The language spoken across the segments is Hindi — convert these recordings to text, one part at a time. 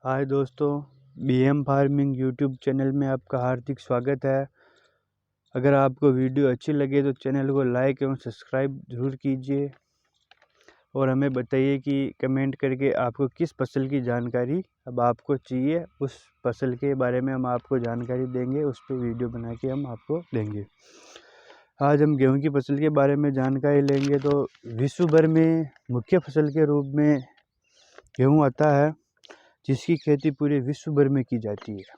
हाय दोस्तों, बीएम फार्मिंग यूट्यूब चैनल में आपका हार्दिक स्वागत है। अगर आपको वीडियो अच्छी लगे तो चैनल को लाइक एवं सब्सक्राइब ज़रूर कीजिए और हमें बताइए कि कमेंट करके आपको किस फसल की जानकारी अब आपको चाहिए। उस फसल के बारे में हम आपको जानकारी देंगे, उस पर वीडियो बना के हम आपको देंगे। आज हम गेहूं की फसल के बारे में जानकारी लेंगे। तो विश्व भर में मुख्य फसल के रूप में गेहूँ आता है, जिसकी खेती पूरे विश्व भर में की जाती है।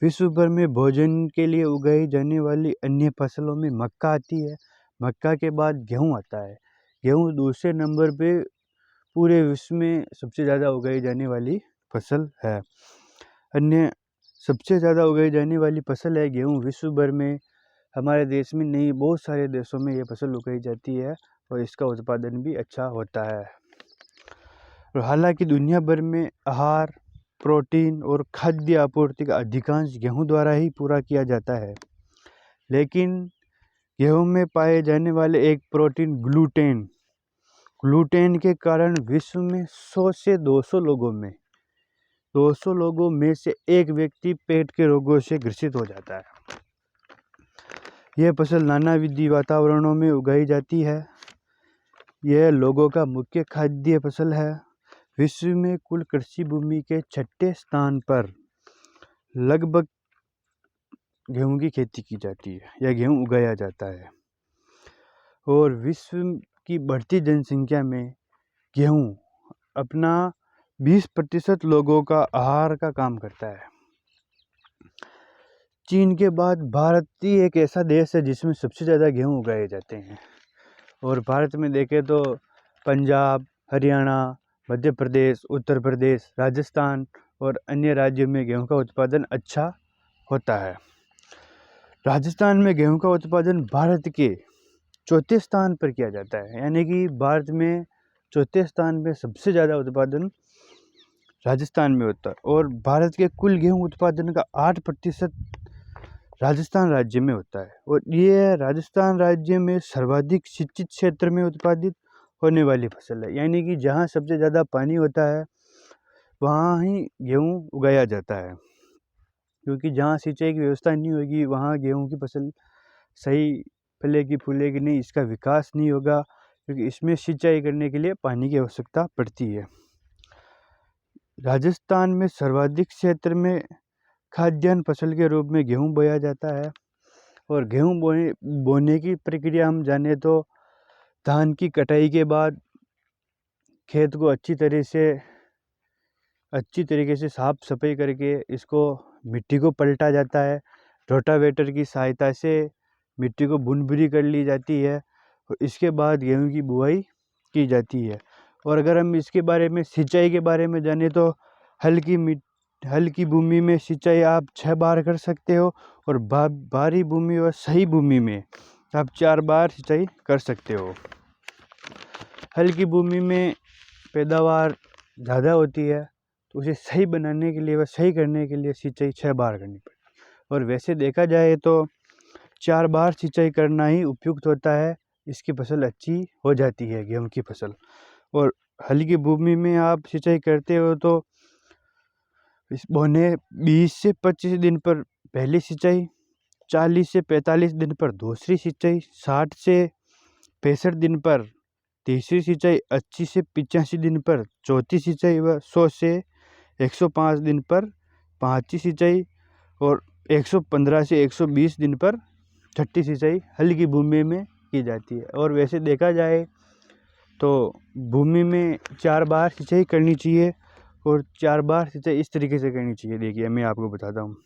विश्व भर में भोजन के लिए उगाई जाने वाली अन्य फसलों में मक्का आती है। मक्का के बाद गेहूं आता है। गेहूं दूसरे नंबर पे पूरे विश्व में सबसे ज़्यादा उगाई जाने वाली फसल है। अन्य सबसे ज़्यादा उगाई जाने वाली फसल है गेहूं। विश्व भर में हमारे देश में नहीं, बहुत सारे देशों में ये फसल उगाई जाती है और इसका उत्पादन भी अच्छा होता है। और हालांकि दुनिया भर में आहार, प्रोटीन और खाद्य आपूर्ति का अधिकांश गेहूं द्वारा ही पूरा किया जाता है, लेकिन गेहूं में पाए जाने वाले एक प्रोटीन ग्लूटेन के कारण विश्व में 100 से 200 लोगों में से एक व्यक्ति पेट के रोगों से ग्रसित हो जाता है। यह फसल नानाविध वातावरणों में उगाई जाती है। यह लोगों का मुख्य खाद्य फसल है। विश्व में कुल कृषि भूमि के 6ठे स्थान पर लगभग गेहूं की खेती की जाती है या गेहूं उगाया जाता है। और विश्व की बढ़ती जनसंख्या में गेहूं अपना 20% लोगों का आहार का काम करता है। चीन के बाद भारत ही एक ऐसा देश है जिसमें सबसे ज़्यादा गेहूं उगाए जाते हैं। और भारत में देखें तो पंजाब, हरियाणा, मध्य प्रदेश, उत्तर प्रदेश, राजस्थान और अन्य राज्यों में गेहूं का उत्पादन अच्छा होता है। राजस्थान में गेहूं का उत्पादन भारत के 4थे स्थान पर किया जाता है, यानी कि भारत में 4थे स्थान पे सबसे ज़्यादा उत्पादन राजस्थान में होता है। और भारत के कुल गेहूं उत्पादन का 8% राजस्थान राज्य में होता है। और ये राजस्थान राज्य में सर्वाधिक सिंचित क्षेत्र में उत्पादित होने वाली फसल है, यानी कि जहाँ सबसे ज़्यादा पानी होता है वहाँ ही गेहूँ उगाया जाता है। क्योंकि जहाँ सिंचाई की व्यवस्था नहीं होगी वहाँ गेहूँ की फसल सही फलेगी फूलेगी नहीं, इसका विकास नहीं होगा, क्योंकि इसमें सिंचाई करने के लिए पानी की आवश्यकता पड़ती है। राजस्थान में सर्वाधिक क्षेत्र में खाद्यान्न फसल के रूप में गेहूँ बोया जाता है। और गेहूँ बोने की प्रक्रिया हम जाने तो धान की कटाई के बाद खेत को अच्छी तरीके से साफ सफाई करके इसको मिट्टी को पलटा जाता है। रोटावेटर की सहायता से मिट्टी को बुनभुरी कर ली जाती है और इसके बाद गेहूं की बुआई की जाती है। और अगर हम इसके बारे में सिंचाई के बारे में जाने तो हल्की भूमि में सिंचाई आप 6 बार कर सकते हो और भारी भूमि और सही भूमि में आप 4 बार सिंचाई कर सकते हो। हल्की भूमि में पैदावार ज़्यादा होती है तो उसे सही बनाने के लिए व सही करने के लिए सिंचाई 6 बार करनी पड़ती है। और वैसे देखा जाए तो 4 बार सिंचाई करना ही उपयुक्त होता है, इसकी फसल अच्छी हो जाती है गेहूं की फसल। और हल्की भूमि में आप सिंचाई करते हो तो इस बोने 20 से 25 दिन पर पहली सिंचाई, 40 से 45 दिन पर दूसरी सिंचाई, 60 से 65 दिन पर तीसरी सिंचाई, 80 से 85 दिन पर चौथी सिंचाई व 100 से 105 दिन पर पाँचवीं सिंचाई और 115 से 120 दिन पर छठी सिंचाई हल्की भूमि में की जाती है। और वैसे देखा जाए तो भूमि में 4 बार सिंचाई करनी चाहिए और 4 बार सिंचाई इस तरीके से करनी चाहिए। देखिए मैं आपको बताता हूँ।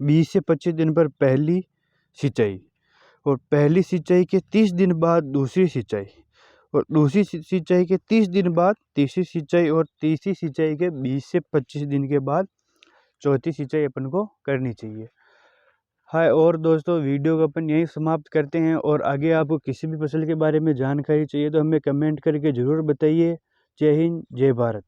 20 से 25 दिन पर पहली सिंचाई और पहली सिंचाई के 30 दिन बाद दूसरी सिंचाई और दूसरी सिंचाई के 30 दिन बाद तीसरी सिंचाई और तीसरी सिंचाई के 20 से 25 दिन के बाद चौथी सिंचाई अपन को करनी चाहिए। हाय और दोस्तों, वीडियो को अपन यहीं समाप्त करते हैं। और आगे आपको किसी भी फसल के बारे में जानकारी चाहिए तो हमें कमेंट करके ज़रूर बताइए। जय हिंद, जय भारत।